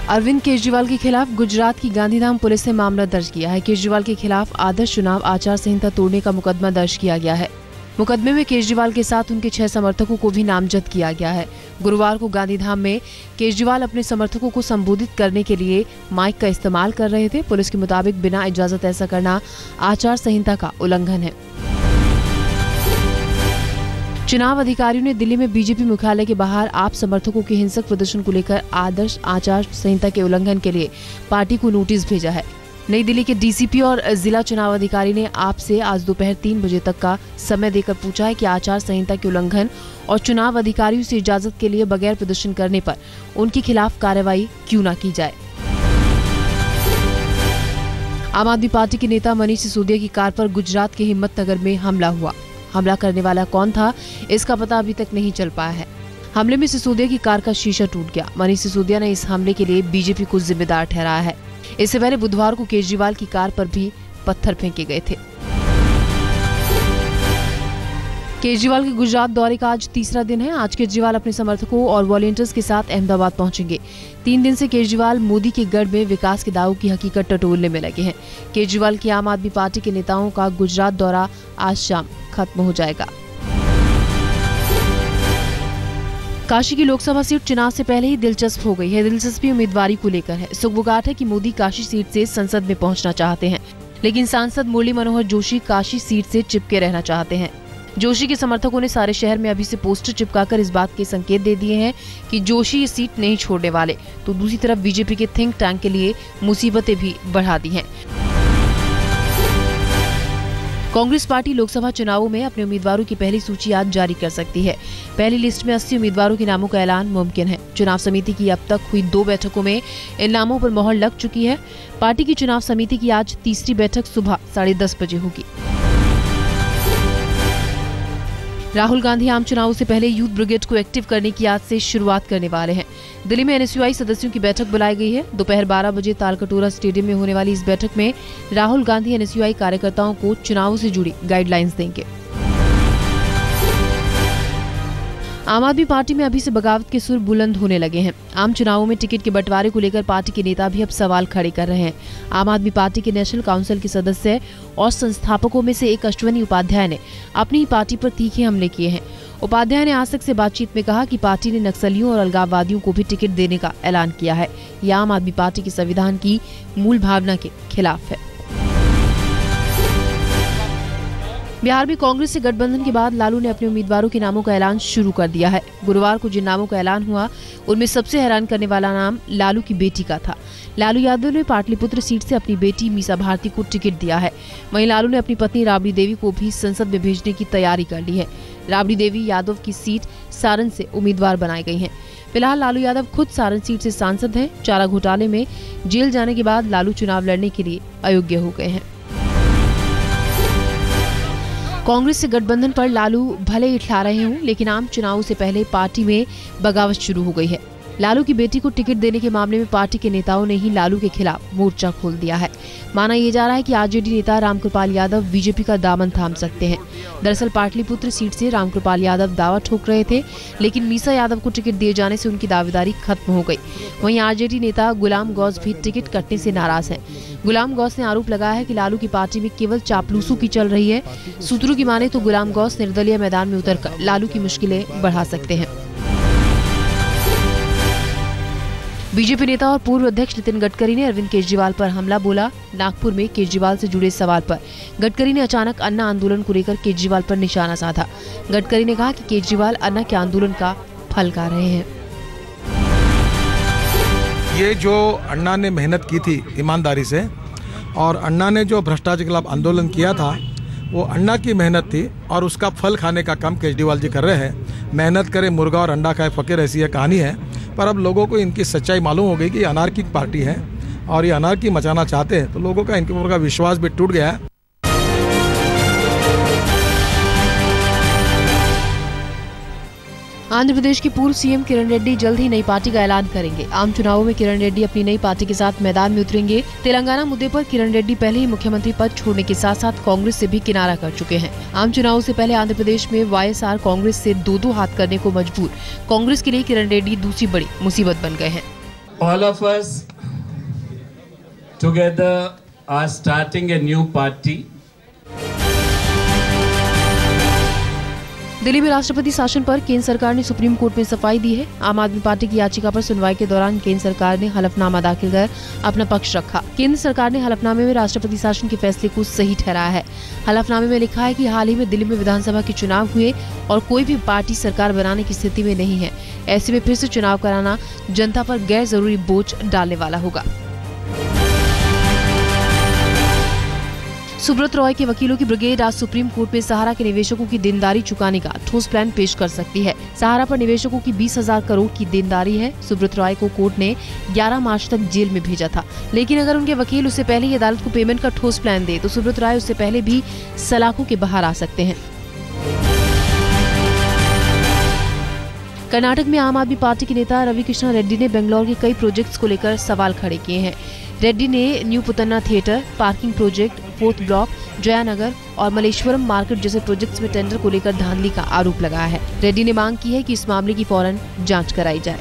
अरविंद केजरीवाल के खिलाफ गुजरात की गांधीधाम पुलिस ने मामला दर्ज किया है। केजरीवाल के खिलाफ आदर्श चुनाव आचार संहिता तोड़ने का मुकदमा दर्ज किया गया है। मुकदमे में केजरीवाल के साथ उनके 6 समर्थकों को भी नामजद किया गया है। गुरुवार को गांधीधाम में केजरीवाल अपने समर्थकों को संबोधित करने के लिए माइक का इस्तेमाल कर रहे थे। पुलिस के मुताबिक बिना इजाजत ऐसा करना आचार संहिता का उल्लंघन है। चुनाव अधिकारियों ने दिल्ली में बीजेपी मुख्यालय के बाहर आप समर्थकों के हिंसक प्रदर्शन को लेकर आदर्श आचार संहिता के उल्लंघन के लिए पार्टी को नोटिस भेजा है। नई दिल्ली के डीसीपी और जिला चुनाव अधिकारी ने आप से आज दोपहर 3 बजे तक का समय देकर पूछा है कि आचार संहिता के उल्लंघन और चुनाव अधिकारियों से इजाजत के लिए बगैर प्रदर्शन करने पर उनके खिलाफ कार्रवाई क्यों न की जाए। आम आदमी पार्टी के नेता मनीष सिसोदिया की कार पर गुजरात के हिम्मतनगर में हमला हुआ। हमला करने वाला कौन था, इसका पता अभी तक नहीं चल पाया है। हमले में सिसोदिया की कार का शीशा टूट गया। मनीष सिसोदिया ने इस हमले के लिए बीजेपी को जिम्मेदार ठहराया है। इससे पहले बुधवार को केजरीवाल की कार पर भी पत्थर फेंके गए थे। केजरीवाल के गुजरात दौरे का आज तीसरा दिन है। आज केजरीवाल अपने समर्थकों और वॉलंटियर्स के साथ अहमदाबाद पहुंचेंगे। 3 दिन से केजरीवाल मोदी के गढ़ में विकास के दावों की हकीकत टटोलने में लगे हैं। केजरीवाल की आम आदमी पार्टी के नेताओं का गुजरात दौरा आज शाम खत्म हो जाएगा। काशी की लोकसभा सीट चुनाव से पहले ही दिलचस्प हो गई है। दिलचस्पी उम्मीदवारी को लेकर है। सुखबुगाट है कि मोदी काशी सीट से संसद में पहुंचना चाहते हैं, लेकिन सांसद मुरली मनोहर जोशी काशी सीट से चिपके रहना चाहते हैं। जोशी के समर्थकों ने सारे शहर में अभी से पोस्टर चिपकाकर इस बात के संकेत दे दिए हैं कि जोशी ये सीट नहीं छोड़ने वाले। तो दूसरी तरफ बीजेपी के थिंक टैंक के लिए मुसीबतें भी बढ़ा दी हैं। कांग्रेस पार्टी लोकसभा चुनावों में अपने उम्मीदवारों की पहली सूची आज जारी कर सकती है। पहली लिस्ट में 80 उम्मीदवारों के नामों का ऐलान मुमकिन है। चुनाव समिति की अब तक हुई 2 बैठकों में इन नामों पर मोहर लग चुकी है। पार्टी की चुनाव समिति की आज तीसरी बैठक सुबह 10:30 बजे होगी। राहुल गांधी आम चुनावों से पहले यूथ ब्रिगेड को एक्टिव करने की आज से शुरुआत करने वाले हैं। दिल्ली में एनएसयूआई सदस्यों की बैठक बुलाई गई है। दोपहर 12 बजे तालकटोरा स्टेडियम में होने वाली इस बैठक में राहुल गांधी एनएसयूआई कार्यकर्ताओं को चुनावों से जुड़ी गाइडलाइंस देंगे। आम आदमी पार्टी में अभी से बगावत के सुर बुलंद होने लगे हैं। आम चुनावों में टिकट के बंटवारे को लेकर पार्टी के नेता भी अब सवाल खड़े कर रहे हैं। आम आदमी पार्टी के नेशनल काउंसिल के सदस्य और संस्थापकों में से एक अश्विनी उपाध्याय ने अपनी ही पार्टी पर तीखे हमले किए हैं। उपाध्याय ने आज तक से बातचीत में कहा कि पार्टी ने नक्सलियों और अलगाववादियों को भी टिकट देने का ऐलान किया है। यह आम आदमी पार्टी के संविधान की मूल भावना के खिलाफ है। बिहार में कांग्रेस से गठबंधन के बाद लालू ने अपने उम्मीदवारों के नामों का ऐलान शुरू कर दिया है। गुरुवार को जिन नामों का ऐलान हुआ उनमें सबसे हैरान करने वाला नाम लालू की बेटी का था। लालू यादव ने पाटलिपुत्र सीट से अपनी बेटी मीसा भारती को टिकट दिया है। वहीं लालू ने अपनी पत्नी राबड़ी देवी को भी संसद में भेजने की तैयारी कर ली है। राबड़ी देवी यादव की सीट सारण से उम्मीदवार बनाई गई है। फिलहाल लालू यादव खुद सारण सीट से सांसद हैं। चारा घोटाले में जेल जाने के बाद लालू चुनाव लड़ने के लिए अयोग्य हो गए हैं। कांग्रेस से गठबंधन पर लालू भले इठला रहे हों, लेकिन आम चुनावों से पहले पार्टी में बगावत शुरू हो गई है। लालू की बेटी को टिकट देने के मामले में पार्टी के नेताओं ने ही लालू के खिलाफ मोर्चा खोल दिया है। माना यह जा रहा है कि आरजेडी नेता रामकृपाल यादव बीजेपी का दामन थाम सकते हैं। दरअसल पाटलिपुत्र सीट से रामकृपाल यादव दावा ठोक रहे थे, लेकिन मीसा यादव को टिकट दिए जाने से उनकी दावेदारी खत्म हो गई। वहीं आरजेडी नेता गुलाम गौस भी टिकट कटने से नाराज हैं। गुलाम गौस ने आरोप लगाया है कि लालू की पार्टी में केवल चापलूसों की चल रही है। सूत्रों की माने तो गुलाम गौस निर्दलीय मैदान में उतरकर लालू की मुश्किलें बढ़ा सकते हैं। बीजेपी नेता और पूर्व अध्यक्ष नितिन गडकरी ने अरविंद केजरीवाल पर हमला बोला। नागपुर में केजरीवाल से जुड़े सवाल पर गडकरी ने अचानक अन्ना आंदोलन को लेकर केजरीवाल पर निशाना साधा। गडकरी ने कहा कि केजरीवाल अन्ना के आंदोलन का फल खा रहे हैं। ये जो अन्ना ने मेहनत की थी ईमानदारी से, और अन्ना ने जो भ्रष्टाचार के खिलाफ आंदोलन किया था, वो अन्ना की मेहनत थी और उसका फल खाने का काम केजरीवाल जी कर रहे हैं। मेहनत करे मुर्गा और अंडा खाए फकीर, ऐसी ये कहानी है। पर अब लोगों को इनकी सच्चाई मालूम हो गई कि ये अनार्किक पार्टी है और ये अनार्की मचाना चाहते हैं, तो लोगों का इनके ऊपर का विश्वास भी टूट गया है। आंध्र प्रदेश के पूर्व सीएम किरण रेड्डी जल्द ही नई पार्टी का ऐलान करेंगे। आम चुनावों में किरण रेड्डी अपनी नई पार्टी के साथ मैदान में उतरेंगे। तेलंगाना मुद्दे पर किरण रेड्डी पहले ही मुख्यमंत्री पद छोड़ने के साथ साथ कांग्रेस से भी किनारा कर चुके हैं। आम चुनावों से पहले आंध्र प्रदेश में वाईएसआर कांग्रेस से दो हाथ करने को मजबूर। कांग्रेस के लिए किरण रेड्डी दूसरी बड़ी मुसीबत बन गए हैं। All of us together are starting a new party. Delhi में राष्ट्रपति शासन पर केंद्र सरकार ने सुप्रीम कोर्ट में सफाई दी है। आम आदमी पार्टी की याचिका पर सुनवाई के दौरान केंद्र सरकार ने हलफनामा दाखिल कर अपना पक्ष रखा। केंद्र सरकार ने हलफनामे में राष्ट्रपति शासन के फैसले को सही ठहराया है। हलफनामे में लिखा है कि हाल ही में दिल्ली में विधानसभा के चुनाव हुए और कोई भी पार्टी सरकार बनाने की स्थिति में नहीं है। ऐसे में फिर से चुनाव कराना जनता पर गैर जरूरी बोझ डालने वाला होगा। सुब्रत रॉय के वकीलों की ब्रिगेड आज सुप्रीम कोर्ट में सहारा के निवेशकों की देनदारी चुकाने का ठोस प्लान पेश कर सकती है। सहारा पर निवेशकों की 20,000 करोड़ की देनदारी है। सुब्रत रॉय को कोर्ट ने 11 मार्च तक जेल में भेजा था, लेकिन अगर उनके वकील उससे पहले ही अदालत को पेमेंट का ठोस प्लान दे तो सुब्रत रॉय उससे पहले भी सलाखों के बाहर आ सकते हैं। कर्नाटक में आम आदमी पार्टी के नेता रवि कृष्णा रेड्डी ने बेंगलोर के कई प्रोजेक्ट्स को लेकर सवाल खड़े किए हैं। रेड्डी ने new Puttanna theatre, parking project, 4th block, Jayanagar और मलेश्वरम मार्केट जैसे प्रोजेक्ट्स में टेंडर को लेकर धांधली का आरोप लगाया है। रेड्डी ने मांग की है कि इस मामले की फौरन जांच कराई जाए।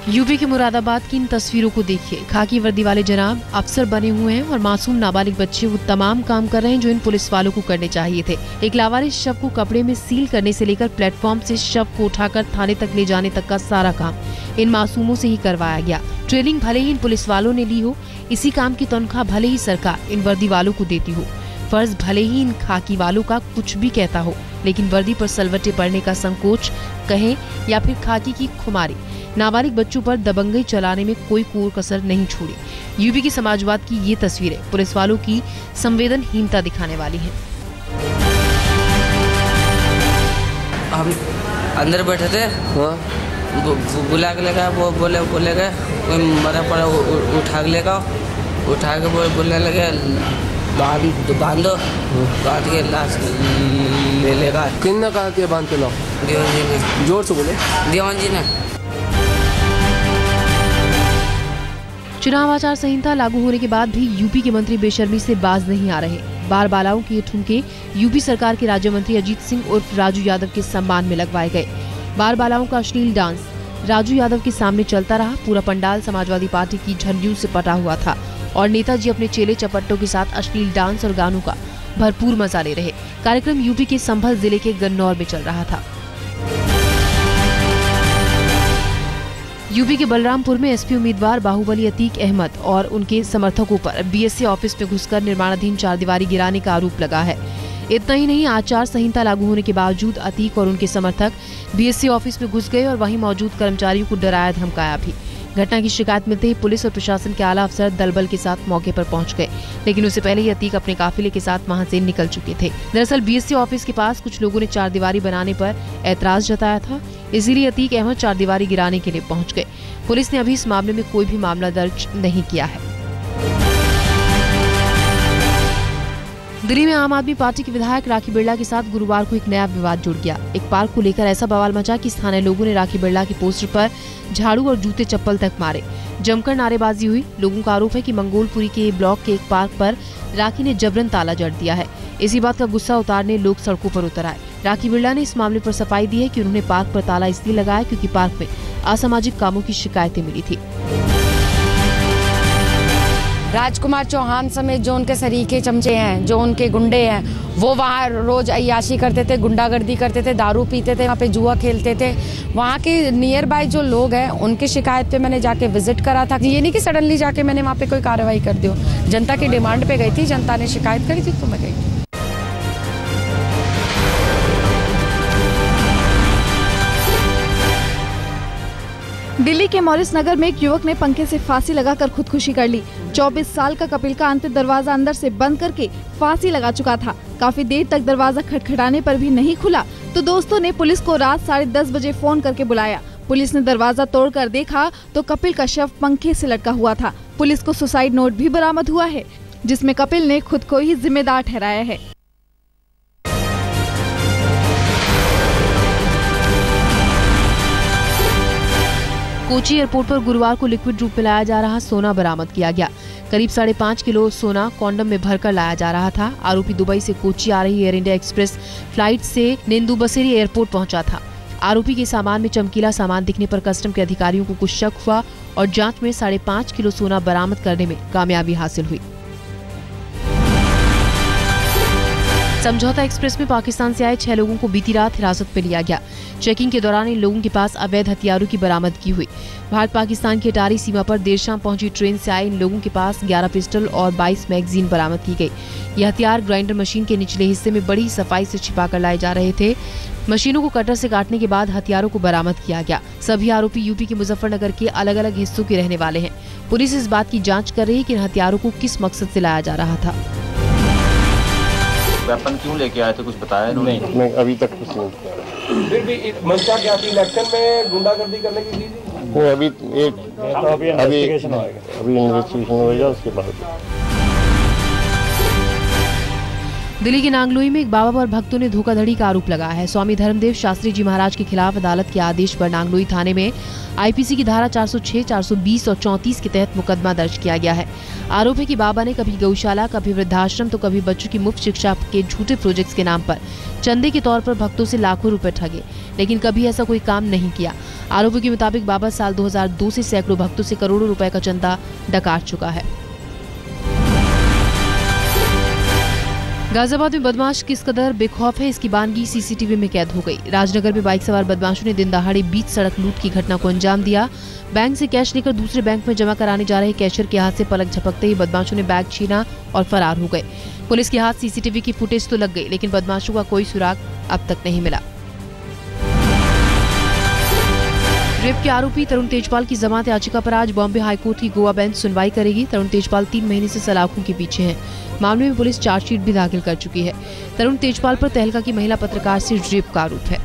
यूपी के मुरादाबाद की इन तस्वीरों को देखिए। खाकी वर्दी वाले जनाब अफसर बने हुए हैं और मासूम नाबालिग बच्चे वो तमाम काम कर रहे हैं जो इन पुलिस वालों को करने चाहिए थे। एक लावारिस शव को कपड़े में सील करने से लेकर प्लेटफॉर्म से शव को उठाकर थाने तक ले जाने तक का सारा काम इन मासूमों से ही करवाया गया। ट्रेनिंग भले ही इन पुलिस वालों ने ली हो, इसी काम की तनख्वाह भले ही सरकार इन वर्दी वालों को देती हो, फर्ज भले ही इन खाकी वालों का कुछ भी कहता हो, लेकिन वर्दी पर सलवटे पड़ने का संकोच कहें या फिर खाकी की खुमारी नाबालिग बच्चों पर दबंगई चलाने में कोई कोर कसर नहीं छोड़ी। यूपी की समाजवाद की ये तस्वीरें पुलिस वालों की संवेदनहीनता दिखाने वाली हैं। हम अंदर बैठे थे, बुला के लेगा, वो बोले गए कोई मरा पड़ा उठा के लेगा, उठा के बोलने लगे बांधो, बांध के लाश ले लेगा। किन्ना कहा कि बांध के लाओ? दीवान जी ने। जोर से बोले। दीवान जी ने। चुनाव आचार संहिता लागू होने के बाद भी यूपी के मंत्री बेशर्मी से बाज नहीं आ रहे। बाल बालाओं के ये ठुमके यूपी सरकार के राज्य मंत्री अजीत सिंह उर्फ राजू यादव के सम्मान में लगवाए गए। बाल बालाओं का अश्लील डांस राजू यादव के सामने चलता रहा। पूरा पंडाल समाजवादी पार्टी की झंडियों से पटा हुआ था और नेताजी अपने चेले चपट्टों के साथ अश्लील डांस और गानों का भरपूर मजा ले रहे। कार्यक्रम यूपी के संभल जिले के गन्नौर में चल रहा था। यूपी के बलरामपुर में एसपी उम्मीदवार बाहुबली अतीक अहमद और उनके समर्थकों पर बीएसए ऑफिस में घुसकर निर्माणाधीन चारदीवारी गिराने का आरोप लगा है। इतना ही नहीं, आचार संहिता लागू होने के बावजूद अतीक और उनके समर्थक बीएसए ऑफिस में घुस गए और वहीं मौजूद कर्मचारियों को डराया धमकाया भी। घटना की शिकायत मिलते ही पुलिस और प्रशासन के आला अफसर दलबल के साथ मौके पर पहुंच गए, लेकिन उससे पहले ही अतीक अपने काफिले के साथ वहां से निकल चुके थे। दरअसल बीएसए ऑफिस के पास कुछ लोगों ने चारदीवारी बनाने पर ऐतराज जताया था, इसीलिए अतीक अहमद चारदीवारी गिराने के लिए पहुंच गए। पुलिस ने अभी इस मामले में कोई भी मामला दर्ज नहीं किया है। दिल्ली में आम आदमी पार्टी के विधायक राखी बिरला के साथ गुरुवार को एक नया विवाद जुड़ गया। एक पार्क को लेकर ऐसा बवाल मचा कि स्थानीय लोगों ने राखी बिरला के पोस्टर पर झाड़ू और जूते चप्पल तक मारे। जमकर नारेबाजी हुई। लोगों का आरोप है कि मंगोलपुरी के ब्लॉक के एक पार्क पर राखी ने जबरन ताला जड़ दिया है। इसी बात का गुस्सा उतारने लोग सड़कों पर उतर आए। राखी बिरला ने इस मामले पर सफाई दी है कि उन्होंने पार्क पर ताला इसलिए लगाया क्योंकि पार्क में असामाजिक कामों की शिकायतें मिली थी। राजकुमार चौहान समेत जो उनके सरीके चमचे हैं, जो उनके गुंडे हैं, वो वहाँ रोज अय्याशी करते थे, गुंडागर्दी करते थे, दारू पीते थे, वहाँ पे जुआ खेलते थे। वहाँ के नियर बाय जो लोग हैं उनकी शिकायत पे मैंने जाके विजिट करा था। ये नहीं कि सडनली जाके मैंने वहाँ पे कोई कार्रवाई कर दी हो। जनता की डिमांड पे गई थी, जनता ने शिकायत करी थी तो मैं गई। दिल्ली के मॉरिस नगर में एक युवक ने पंखे से फांसी लगाकर खुदकुशी कर ली। 24 साल का कपिल का अंतिम दरवाजा अंदर से बंद करके फांसी लगा चुका था। काफी देर तक दरवाजा खटखटाने पर भी नहीं खुला तो दोस्तों ने पुलिस को रात 10:30 बजे फोन करके बुलाया। पुलिस ने दरवाजा तोड़कर देखा तो कपिल का शव पंखे से लटका हुआ था। पुलिस को सुसाइड नोट भी बरामद हुआ है, जिसमें कपिल ने खुद को ही जिम्मेदार ठहराया है। कोची एयरपोर्ट पर गुरुवार को लिक्विड रूप में लाया जा रहा सोना बरामद किया गया। करीब 5.5 किलो सोना कॉन्डम में भरकर लाया जा रहा था। आरोपी दुबई से कोची आ रही एयर इंडिया एक्सप्रेस फ्लाइट से नेंदुबसेरी एयरपोर्ट पहुंचा था। आरोपी के सामान में चमकीला सामान दिखने पर कस्टम के अधिकारियों को कुछ शक हुआ और जांच में 5.5 किलो सोना बरामद करने में कामयाबी हासिल हुई। समझौता एक्सप्रेस में पाकिस्तान से आए 6 लोगों को बीती रात हिरासत में लिया गया। चेकिंग के दौरान इन लोगों के पास अवैध हथियारों की बरामदगी हुई। भारत पाकिस्तान की अटारी सीमा पर देर शाम पहुंची ट्रेन से आए इन लोगों के पास 11 पिस्टल और 22 मैगजीन बरामद की गई। ये हथियार ग्राइंडर मशीन के निचले हिस्से में बड़ी सफाई से छिपाकर लाए जा रहे थे। मशीनों को कटर से काटने के बाद हथियारों को बरामद किया गया। सभी आरोपी यूपी के मुजफ्फरनगर के अलग अलग हिस्सों के रहने वाले हैं। पुलिस इस बात की जाँच कर रही है कि इन हथियारों को किस मकसद से लाया जा रहा था। वेपन क्यों लेके आए थे, कुछ बताया नहीं? अभी तक कुछ नहीं किया। फिर भी मंशा क्या थी? इलेक्शन में गुंडागर्दी करने की थी? नहीं, अभी इन्वेस्टिगेशन होगा उसके बाद। दिल्ली के नांगलोई में एक बाबा पर भक्तों ने धोखाधड़ी का आरोप लगाया है। स्वामी धर्मदेव शास्त्री जी महाराज के खिलाफ अदालत के आदेश पर नांगलोई थाने में आईपीसी की धारा 406, 420 और 34 के तहत मुकदमा दर्ज किया गया है। आरोप है कि बाबा ने कभी गौशाला, कभी वृद्धाश्रम तो कभी बच्चों की मुफ्त शिक्षा के झूठे प्रोजेक्ट्स के नाम पर चंदे के तौर पर भक्तों से लाखों रुपए ठगे, लेकिन कभी ऐसा कोई काम नहीं किया। आरोपी के मुताबिक बाबा साल 2002 से सैकड़ों भक्तों से करोड़ों रुपए का चंदा डकाट चुका है। गाजियाबाद में बदमाश किस कदर बेखौफ है, इसकी बानगी सीसीटीवी में कैद हो गई। राजनगर में बाइक सवार बदमाशों ने दिन दहाड़े बीच सड़क लूट की घटना को अंजाम दिया। बैंक से कैश लेकर दूसरे बैंक में जमा कराने जा रहे कैशियर के हाथ से पलक झपकते ही बदमाशों ने बैग छीना और फरार हो गए। पुलिस के हाथ सीसीटीवी की फुटेज तो लग गई, लेकिन बदमाशों का कोई सुराग अब तक नहीं मिला। रेप के आरोपी तरुण तेजपाल की जमानत याचिका पर आज बॉम्बे हाईकोर्ट की गोवा बेंच सुनवाई करेगी। तरुण तेजपाल 3 महीने से सलाखों के पीछे हैं। मामले में पुलिस चार्जशीट भी दाखिल कर चुकी है। तरुण तेजपाल पर तहलका की महिला पत्रकार से रेप का आरोप है।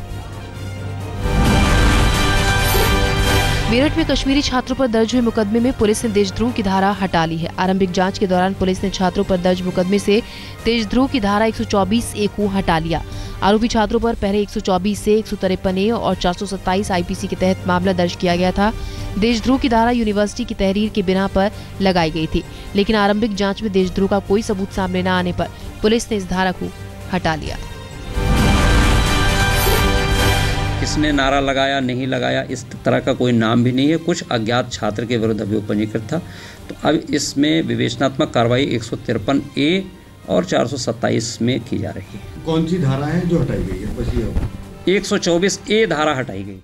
मेरठ में कश्मीरी छात्रों पर दर्ज हुए मुकदमे में पुलिस ने देशद्रोह की धारा हटा ली है। आरंभिक जांच के दौरान पुलिस ने छात्रों पर दर्ज मुकदमे से देशद्रोह की धारा 124A को हटा लिया। आरोपी छात्रों पर पहले 124 से 153A और 427 आईपीसी के तहत मामला दर्ज किया गया था। देशद्रोह की धारा यूनिवर्सिटी की तहरीर के बिना पर लगाई गई थी, लेकिन आरंभिक जांच में देशद्रोह का कोई सबूत सामने न आने पर पुलिस ने इस धारा को हटा लिया। किसने नारा लगाया नहीं लगाया इस तरह का कोई नाम भी नहीं है। कुछ अज्ञात छात्र के विरुद्ध अभियोग पंजीकृत था, तो अब इसमें विवेचनात्मक कार्रवाई 153A और 427 में की जा रही है। कौन सी धारा है जो हटाई गई है? 124A धारा हटाई गई।